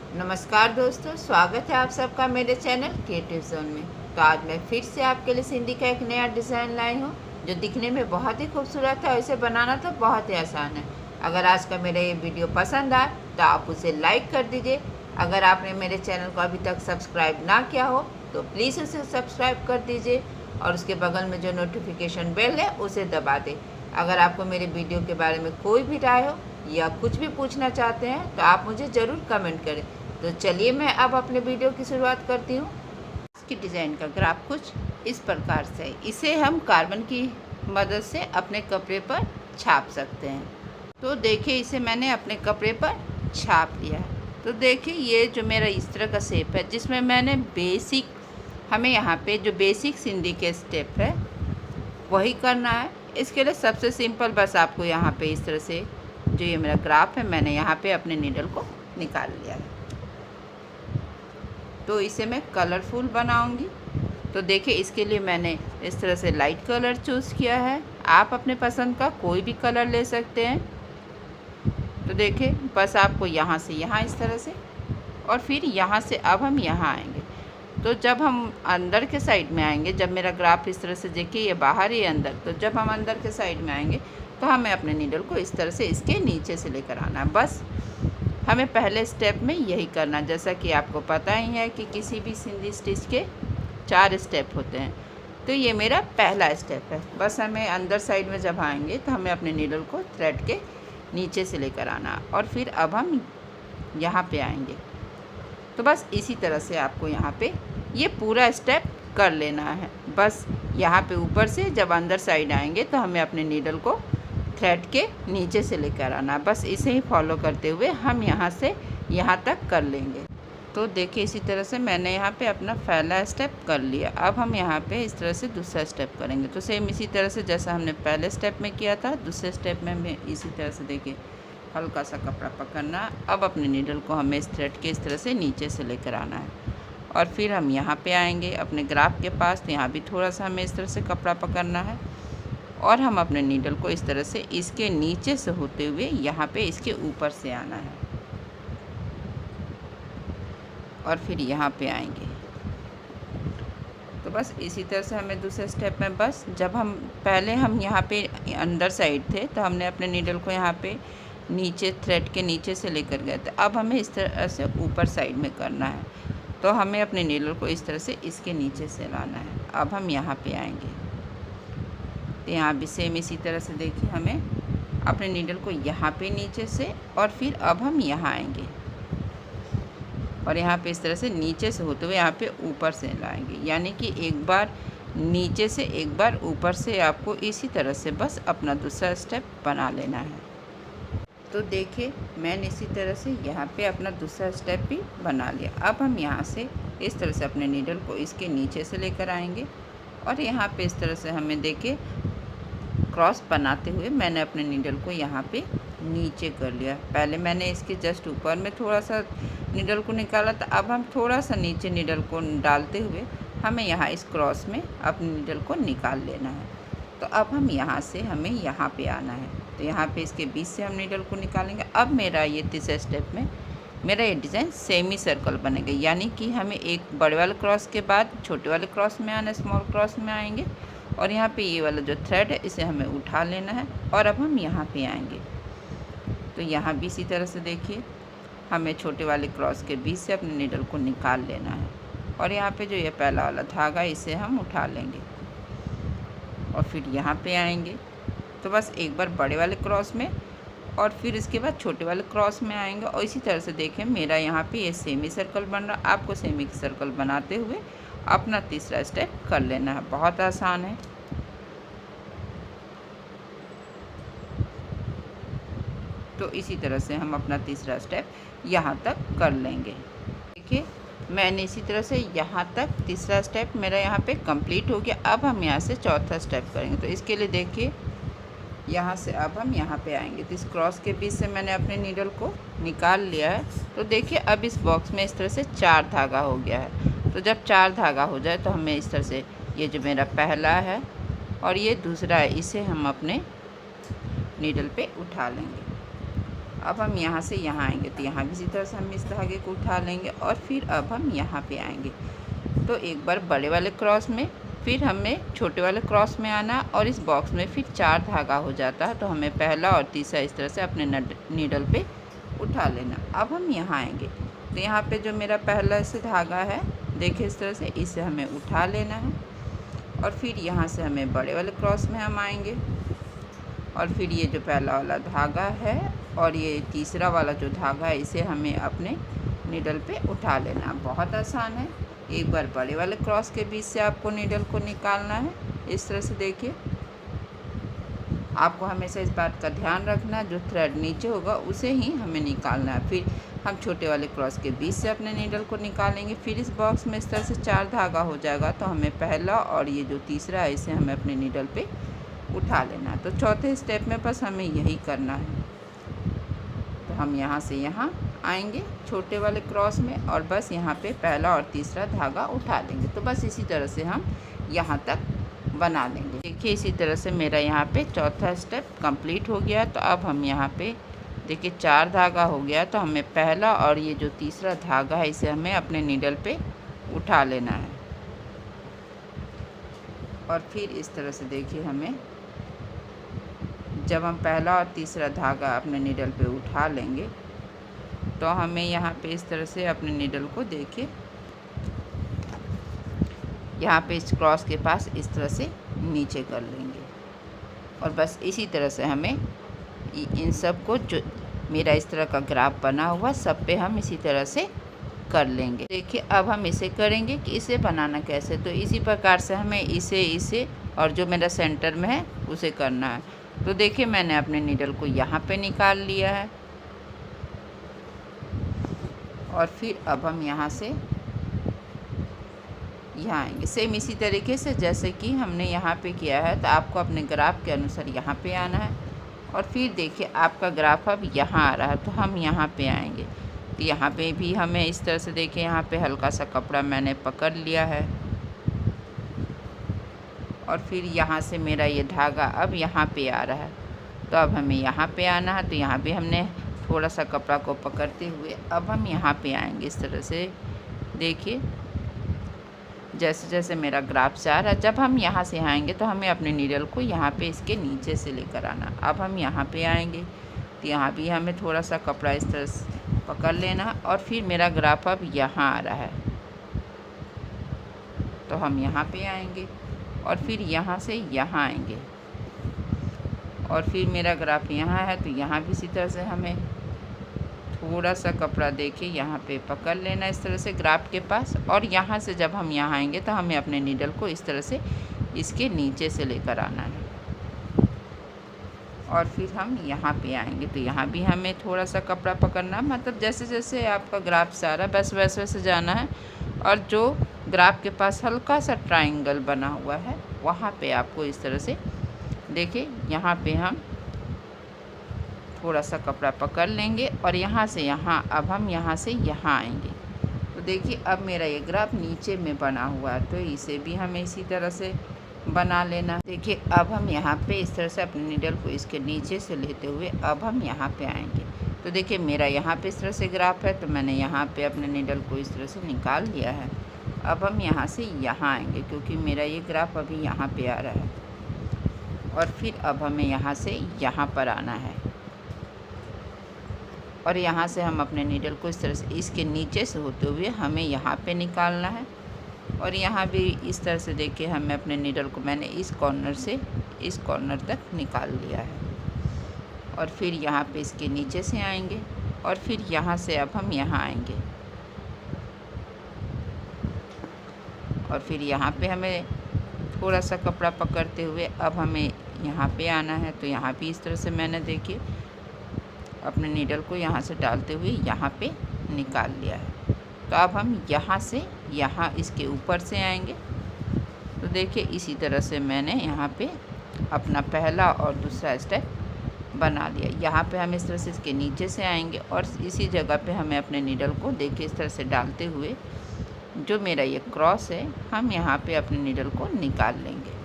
नमस्कार दोस्तों, स्वागत है आप सबका मेरे चैनल क्रिएटिव जोन में। तो आज मैं फिर से आपके लिए सिंधी का एक नया डिज़ाइन लाई हूँ जो दिखने में बहुत ही खूबसूरत है और इसे बनाना तो बहुत ही आसान है। अगर आज का मेरा ये वीडियो पसंद आए तो आप उसे लाइक कर दीजिए। अगर आपने मेरे चैनल को अभी तक सब्सक्राइब ना किया हो तो प्लीज़ उसे सब्सक्राइब कर दीजिए और उसके बगल में जो नोटिफिकेशन बेल है उसे दबा दें। अगर आपको मेरे वीडियो के बारे में कोई भी राय हो या कुछ भी पूछना चाहते हैं तो आप मुझे ज़रूर कमेंट करें। तो चलिए मैं अब अपने वीडियो की शुरुआत करती हूँ। इसकी डिज़ाइन का ग्राफ कुछ इस प्रकार से है। इसे हम कार्बन की मदद से अपने कपड़े पर छाप सकते हैं। तो देखिए, इसे मैंने अपने कपड़े पर छाप लिया है। तो देखिए, ये जो मेरा इस तरह का शेप है जिसमें मैंने हमें यहाँ पे जो बेसिक सिंधी के स्टेप है वही करना है। इसके लिए सबसे सिंपल बस आपको यहाँ पे इस तरह से जो ये मेरा ग्राफ है मैंने यहाँ पे अपने नीडल को निकाल लिया है। तो इसे मैं कलरफुल बनाऊंगी। तो देखिए, इसके लिए मैंने इस तरह से लाइट कलर चूज़ किया है। आप अपने पसंद का कोई भी कलर ले सकते हैं। तो देखिए, बस आपको यहाँ से यहाँ इस तरह से और फिर यहाँ से अब हम यहाँ आएंगे। तो जब हम अंदर के साइड में आएंगे, जब मेरा ग्राफ इस तरह से देखिए ये बाहर ही अंदर, तो जब हम अंदर के साइड में आएंगे तो हमें अपने नीडल को इस तरह से इसके नीचे से लेकर आना है। बस हमें पहले स्टेप में यही करना, जैसा कि आपको पता ही है कि किसी भी सिंधी स्टिच के 4 स्टेप होते हैं। तो ये मेरा पहला स्टेप है। बस हमें अंदर साइड में जब आएंगे तो हमें अपने नीडल को थ्रेड के नीचे से लेकर आना और फिर अब हम यहाँ पे आएंगे। तो बस इसी तरह से आपको यहाँ पे ये पूरा स्टेप कर लेना है। बस यहाँ पे ऊपर से जब अंदर साइड आएंगे तो हमें अपने नीडल को थ्रेड के नीचे से लेकर आना। बस इसे ही फॉलो करते हुए हम यहाँ से यहाँ तक कर लेंगे। तो देखिए, इसी तरह से मैंने यहाँ पे अपना पहला स्टेप कर लिया। अब हम यहाँ पे इस तरह से दूसरा स्टेप करेंगे। तो सेम इसी तरह से जैसा हमने पहले स्टेप में किया था, दूसरे स्टेप में हमें इसी तरह से देखिए हल्का सा कपड़ा पकड़ना। अब अपने नीडल को हमें इस थ्रेड के इस तरह से नीचे से लेकर आना है और फिर हम यहाँ पे आएंगे अपने ग्राफ के पास। तो यहाँ भी थोड़ा सा हमें इस तरह से कपड़ा पकड़ना है और हम अपने नीडल को इस तरह से इसके नीचे से होते हुए यहाँ पे इसके ऊपर से आना है और फिर यहाँ पे आएंगे। तो बस इसी तरह से हमें दूसरे स्टेप में, बस जब हम पहले हम यहाँ पे अंदर साइड थे तो हमने अपने नीडल को यहाँ पे नीचे थ्रेड के नीचे से लेकर गए थे। अब हमें इस तरह से ऊपर साइड में करना है। तो हमें अपने नीडल को इस तरह से इसके नीचे से लाना है। अब हम यहाँ पे आएंगे। तो यहाँ भी सेम इसी तरह से देखिए, हमें अपने नीडल को यहाँ पे नीचे से और फिर अब हम यहाँ आएंगे और यहाँ पे इस तरह से नीचे से होते हुए यहाँ पे ऊपर से लाएंगे। यानी कि एक बार नीचे से एक बार ऊपर से आपको इसी तरह से बस अपना दूसरा स्टेप बना लेना है। तो देखिए, मैंने इसी तरह से यहाँ पे अपना दूसरा स्टेप भी बना लिया। अब हम यहाँ से इस तरह से अपने नीडल को इसके नीचे से लेकर आएंगे और यहाँ पे इस तरह से हमें देखिए क्रॉस बनाते हुए मैंने अपने नीडल को यहाँ पे नीचे कर लिया। पहले मैंने इसके जस्ट ऊपर में थोड़ा सा नीडल को निकाला था। अब हम थोड़ा सा नीचे नीडल को डालते हुए हमें यहाँ इस क्रॉस में अपने नीडल को निकाल लेना है। तो अब हम यहाँ से हमें यहाँ पे आना है। तो यहाँ पे इसके बीच से हम नीडल को निकालेंगे। अब मेरा ये तीसरे स्टेप में मेरा ये डिज़ाइन सेमी सर्कल बनेगा। यानी कि हमें एक बड़े वाले क्रॉस के बाद छोटे वाले क्रॉस में आना, स्मॉल क्रॉस में आएंगे और यहाँ पे ये वाला जो थ्रेड है इसे हमें उठा लेना है और अब हम यहाँ पे आएंगे। तो यहाँ भी इसी तरह से देखिए, हमें छोटे वाले क्रॉस के बीच से अपने नीडल को निकाल लेना है और यहाँ पे जो ये पहला वाला धागा इसे हम उठा लेंगे और फिर यहाँ पे आएंगे। तो बस एक बार बड़े वाले क्रॉस में और फिर इसके बाद छोटे वाले क्रॉस में आएंगे और इसी तरह से देखें मेरा यहाँ पे ये सेमी सर्कल बन रहा। आपको सेमी सर्कल बनाते हुए अपना तीसरा स्टेप कर लेना है। बहुत आसान है। तो इसी तरह से हम अपना तीसरा स्टेप यहाँ तक कर लेंगे। देखिए, मैंने इसी तरह से यहाँ तक तीसरा स्टेप मेरा यहाँ पे कंप्लीट हो गया। अब हम यहाँ से चौथा स्टेप करेंगे। तो इसके लिए देखिए, यहाँ से अब हम यहाँ पे आएंगे। तो इस क्रॉस के बीच से मैंने अपने नीडल को निकाल लिया है। तो देखिए, अब इस बॉक्स में इस तरह से 4 धागा हो गया है। तो जब 4 धागा हो जाए तो हमें इस तरह से ये जो मेरा पहला है और ये दूसरा है इसे हम अपने नीडल पे उठा लेंगे। अब हम यहाँ से यहाँ आएंगे तो यहाँ भी इसी तरह से हम इस धागे को उठा लेंगे और फिर अब हम यहाँ पे आएंगे। तो एक बार बड़े वाले क्रॉस में, फिर हमें छोटे वाले क्रॉस में आना और इस बॉक्स में फिर 4 धागा हो जाता है। तो हमें पहला और तीसरा इस तरह से अपने नीडल पे उठा लेना। अब हम यहाँ आएंगे तो यहाँ पे जो मेरा पहला से धागा है, देखिए इस तरह से, इसे हमें उठा लेना है और फिर यहाँ से हमें बड़े वाले क्रॉस में हम आएंगे और फिर ये जो पहला वाला धागा है और ये तीसरा वाला जो धागा है, इसे हमें अपने नीडल पे उठा लेना। बहुत आसान है। एक बार बड़े वाले क्रॉस के बीच से आपको नीडल को निकालना है। इस तरह से देखिए, आपको हमेशा इस बात का ध्यान रखना, जो थ्रेड नीचे होगा उसे ही हमें निकालना है। फिर हम छोटे वाले क्रॉस के बीच से अपने नीडल को निकालेंगे। फिर इस बॉक्स में इस तरह से 4 धागा हो जाएगा। तो हमें पहला और ये जो तीसरा है, इसे हमें अपने नीडल पे उठा लेना। तो चौथे स्टेप में बस हमें यही करना है। तो हम यहाँ से यहाँ आएंगे छोटे वाले क्रॉस में और बस यहाँ पे पहला और तीसरा धागा उठा लेंगे। तो बस इसी तरह से हम यहाँ तक बना लेंगे। देखिए इसी तरह से मेरा यहाँ पे चौथा स्टेप कंप्लीट हो गया। तो अब हम यहाँ पे देखिए 4 धागा हो गया। तो हमें पहला और ये जो तीसरा धागा है, इसे हमें अपने नीडल पे उठा लेना है और फिर इस तरह से देखिए, हमें जब हम पहला और तीसरा धागा अपने नीडल पे उठा लेंगे तो हमें यहाँ पे इस तरह से अपने नीडल को देखिए यहाँ पे इस क्रॉस के पास इस तरह से नीचे कर लेंगे और बस इसी तरह से हमें इन सब को, जो मेरा इस तरह का ग्राफ बना हुआ, सब पे हम इसी तरह से कर लेंगे। देखिए अब हम इसे करेंगे कि इसे बनाना कैसे। तो इसी प्रकार से हमें इसे और जो मेरा सेंटर में है उसे करना है। तो देखिए मैंने अपने नीडल को यहाँ पे निकाल लिया है और फिर अब हम यहाँ से यहाँ आएंगे। सेम इसी तरीके से जैसे कि हमने यहाँ पे किया है। तो आपको अपने ग्राफ के अनुसार यहाँ पे आना है और फिर देखिए आपका ग्राफ अब यहाँ आ रहा है। तो हम यहाँ पे आएंगे तो यहाँ पे भी हमें इस तरह से देखिए, यहाँ पे हल्का सा कपड़ा मैंने पकड़ लिया है और फिर यहाँ से मेरा ये धागा अब यहाँ पे आ रहा है। तो अब हमें यहाँ पे आना है। तो यहाँ पे हमने थोड़ा सा कपड़ा को पकड़ते हुए अब हम यहाँ पे आएंगे। इस तरह से देखिए जैसे जैसे मेरा ग्राफ से आ रहा है। जब हम यहाँ से आएंगे तो हमें अपने नीडल को यहाँ पे इसके नीचे से लेकर आना। अब हम यहाँ पे आएंगे तो यहाँ भी हमें थोड़ा सा कपड़ा इस तरह से पकड़ लेना और फिर मेरा ग्राफ अब यहाँ आ रहा है। तो हम यहाँ पे आएंगे और फिर यहाँ से यहाँ आएंगे और फिर मेरा ग्राफ यहाँ है। तो यहाँ भी इसी तरह से हमें थोड़ा सा कपड़ा देके यहाँ पे पकड़ लेना इस तरह से ग्राफ के पास और यहाँ से जब हम यहाँ आएंगे तो हमें अपने नीडल को इस तरह से इसके नीचे से लेकर आना है और फिर हम यहाँ पे आएंगे। तो यहाँ भी हमें थोड़ा सा कपड़ा पकड़ना, मतलब जैसे जैसे आपका ग्राफ से आ रहा है बस वैसे वैसे जाना है और जो ग्राफ के पास हल्का सा ट्रायंगल बना हुआ है वहाँ पे आपको इस तरह से देखिए, यहाँ पे हम थोड़ा सा कपड़ा पकड़ लेंगे और यहाँ से यहाँ, अब हम यहाँ से यहाँ आएंगे। तो देखिए अब मेरा ये ग्राफ नीचे में बना हुआ है। तो इसे भी हमें इसी तरह से बना लेना। देखिए अब हम यहाँ पे इस तरह से अपने नीडल को इसके नीचे से लेते हुए अब हम यहाँ पे आएंगे। तो देखिए मेरा यहाँ पे इस तरह से ग्राफ है। तो मैंने यहाँ पे अपने नीडल को इस तरह से निकाल लिया है। अब हम यहाँ से यहाँ आएंगे क्योंकि मेरा ये ग्राफ अभी यहाँ पे आ रहा है और फिर अब हमें यहाँ से यहाँ पर आना है और यहाँ से हम अपने नीडल को इस तरह से इसके नीचे से होते हुए हमें यहाँ पे निकालना है और यहाँ भी इस तरह से देखिए हमें अपने नीडल को, मैंने इस कॉर्नर से इस कॉर्नर तक निकाल लिया है और फिर यहाँ पे इसके नीचे से आएंगे और फिर यहाँ से अब हम यहाँ आएंगे और फिर यहाँ पे हमें थोड़ा सा कपड़ा पकड़ते हुए अब हमें यहाँ पे आना है। तो यहाँ भी इस तरह से मैंने देखिए अपने नीडल को यहाँ से डालते हुए यहाँ पे निकाल लिया है। तो अब हम यहाँ से यहाँ इसके ऊपर से आएंगे। तो देखिए इसी तरह से मैंने यहाँ पे अपना पहला और दूसरा स्टेप बना लिया। यहाँ पे हम इस तरह से इसके नीचे से आएंगे और इसी जगह पे हमें अपने नीडल को देखिए इस तरह से डालते हुए जो मेरा ये क्रॉस है हम यहाँ पे अपने नीडल को निकाल लेंगे।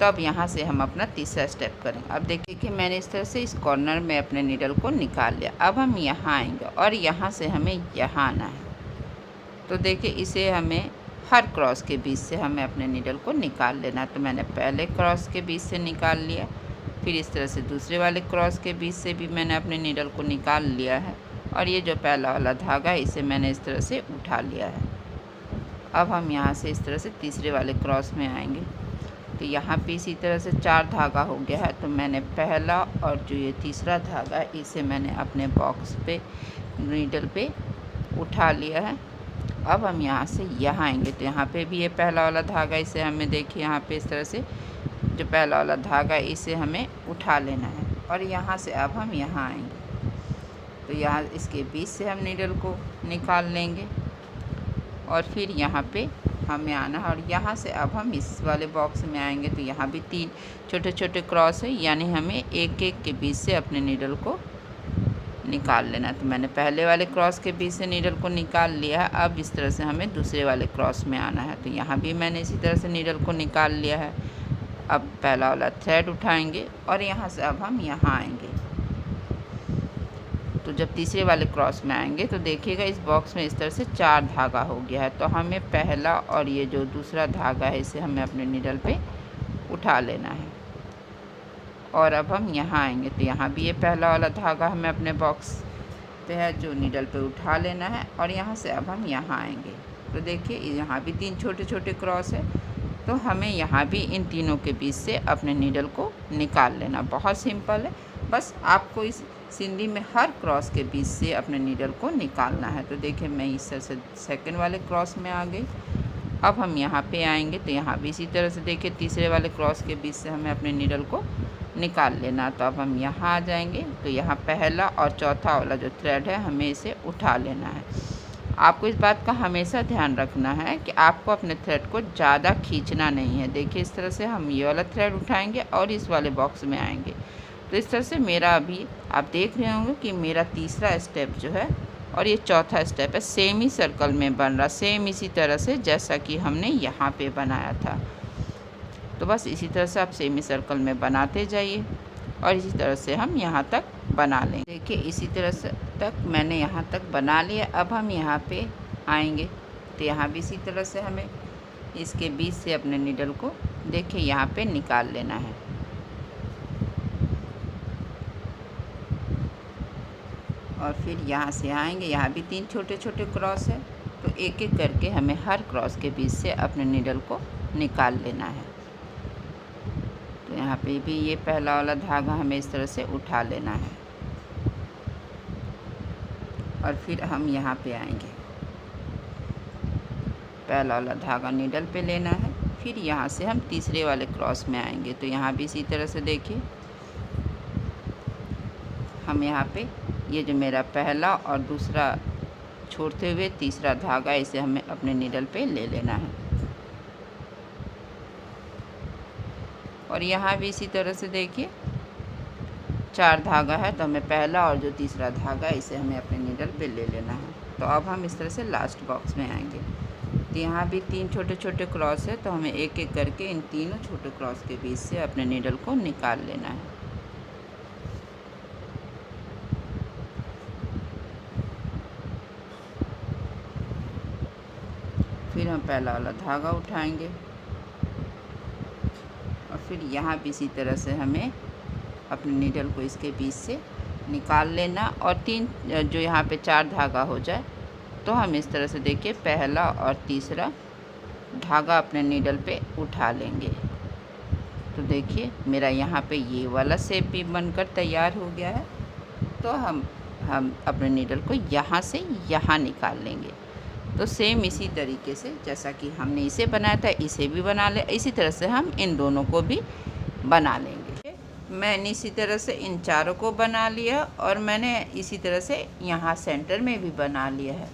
तो अब यहाँ से हम अपना तीसरा स्टेप करेंगे। अब देखिए कि मैंने इस तरह से इस कॉर्नर में अपने नीडल को निकाल लिया। अब हम यहाँ आएंगे और यहाँ से हमें यहाँ आना है। तो देखिए इसे हमें हर क्रॉस के बीच से हमें अपने नीडल को निकाल लेना। तो मैंने पहले क्रॉस के बीच से निकाल लिया, फिर इस तरह से दूसरे वाले क्रॉस के बीच से भी मैंने अपने नीडल को निकाल लिया है, और ये जो पहला वाला धागा है इसे मैंने इस तरह से उठा लिया है। अब हम यहाँ से इस तरह से तीसरे वाले क्रॉस में आएंगे। तो यहाँ पे इसी तरह से 4 धागा हो गया है। तो मैंने पहला और जो ये तीसरा धागा है इसे मैंने अपने बॉक्स पे नीडल पे उठा लिया है। अब हम यहाँ से यहाँ आएंगे। तो यहाँ पे भी ये पहला वाला धागा, इसे हमें देखिए यहाँ पे इस तरह से जो पहला वाला धागा है इसे हमें उठा लेना है, और यहाँ से अब हम यहाँ आएंगे। तो यहाँ इसके बीच से हम नीडल को निकाल लेंगे, और फिर यहाँ पे हमें आना है, और यहाँ से अब हम इस वाले बॉक्स में आएंगे। तो यहाँ भी 3 छोटे छोटे क्रॉस है, यानी हमें एक एक के बीच से अपने नीडल को निकाल लेना। तो मैंने पहले वाले क्रॉस के बीच से नीडल को निकाल लिया है। अब इस तरह से हमें दूसरे वाले क्रॉस में आना है। तो यहाँ भी मैंने इसी तरह से नीडल को निकाल लिया है। अब पहला वाला थ्रेड उठाएंगे और यहाँ से अब हम यहाँ आएंगे। तो जब तीसरे वाले क्रॉस में आएंगे तो देखिएगा इस बॉक्स में इस तरह से 4 धागा हो गया है। तो हमें पहला और ये जो दूसरा धागा है इसे हमें अपने नीडल पे उठा लेना है, और अब हम यहाँ आएंगे। तो यहाँ भी ये पहला वाला धागा हमें अपने बॉक्स पे है जो नीडल पे उठा लेना है, और यहाँ से अब हम यहाँ आएंगे। तो देखिए यहाँ भी 3 छोटे छोटे क्रॉस है। तो हमें यहाँ भी इन तीनों के बीच से अपने नीडल को निकाल लेना। बहुत सिंपल है, बस आपको इस सिंधी में हर क्रॉस के बीच से अपने नीडल को निकालना है। तो देखिए मैं इस तरह से सेकंड वाले क्रॉस में आ गई। अब हम यहाँ पे आएंगे। तो यहाँ भी इसी तरह से देखिए तीसरे वाले क्रॉस के बीच से हमें अपने नीडल को निकाल लेना। तो अब हम यहाँ आ जाएंगे। तो यहाँ पहला और चौथा वाला जो थ्रेड है हमें इसे उठा लेना है। आपको इस बात का हमेशा ध्यान रखना है कि आपको अपने थ्रेड को ज़्यादा खींचना नहीं है। देखिए इस तरह से हम ये वाला थ्रेड उठाएंगे और इस वाले बॉक्स में आएंगे। तो इस तरह से मेरा अभी आप देख रहे होंगे कि मेरा तीसरा स्टेप जो है और ये चौथा स्टेप है सेम ही सर्कल में बन रहा, सेम इसी तरह से जैसा कि हमने यहाँ पे बनाया था। तो बस इसी तरह से आप सेमी सर्कल में बनाते जाइए, और इसी तरह से हम यहाँ तक बना लेंगे। देखिए इसी तरह से तक मैंने यहाँ तक बना लिया। अब हम यहाँ पे आएंगे। तो यहाँ भी इसी तरह से हमें इसके बीच से अपने नीडल को देखिए यहाँ पे निकाल लेना है। और फिर यहाँ से आएंगे। यहाँ भी 3 छोटे छोटे क्रॉस है। तो एक एक करके हमें हर क्रॉस के बीच से अपने नीडल को निकाल लेना है। तो यहाँ पे भी ये पहला वाला धागा हमें इस तरह से उठा लेना है, और फिर हम यहाँ पे आएंगे। पहला वाला धागा नीडल पे लेना है, फिर यहाँ से हम तीसरे वाले क्रॉस में आएंगे। तो यहाँ भी इसी तरह से देखिए हम यहाँ पे ये जो मेरा पहला और दूसरा छोड़ते हुए तीसरा धागा इसे हमें अपने नीडल पे ले लेना है। और यहाँ भी इसी तरह से देखिए 4 धागा है। तो हमें पहला और जो तीसरा धागा है इसे हमें अपने नीडल पे ले लेना है। तो अब हम इस तरह से लास्ट बॉक्स में आएंगे। तो यहाँ भी 3 छोटे छोटे क्रॉस है। तो हमें एक एक करके इन तीनों छोटे क्रॉस के बीच से अपने नीडल को निकाल लेना है। फिर हम पहला वाला धागा उठाएंगे, और फिर यहाँ भी इसी तरह से हमें अपने नीडल को इसके बीच से निकाल लेना, और 3 जो यहाँ पे 4 धागा हो जाए तो हम इस तरह से देखिए पहला और तीसरा धागा अपने नीडल पे उठा लेंगे। तो देखिए मेरा यहाँ पे ये वाला शेप भी बनकर तैयार हो गया है। तो हम अपने नीडल को यहाँ से यहाँ निकाल लेंगे। तो सेम इसी तरीके से जैसा कि हमने इसे बनाया था इसे भी बना ले, इसी तरह से हम इन दोनों को भी बना लेंगे। मैंने इसी तरह से इन चारों को बना लिया, और मैंने इसी तरह से यहाँ सेंटर में भी बना लिया है।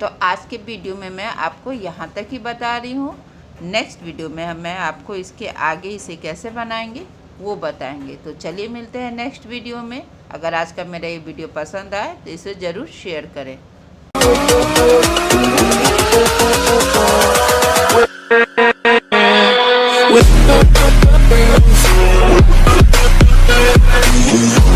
तो आज के वीडियो में मैं आपको यहाँ तक ही बता रही हूँ। नेक्स्ट वीडियो में मैं आपको इसके आगे इसे कैसे बनाएंगे वो बताएंगे। तो चलिए मिलते हैं नेक्स्ट वीडियो में। अगर आज का मेरा ये वीडियो पसंद आए तो इसे ज़रूर शेयर करें।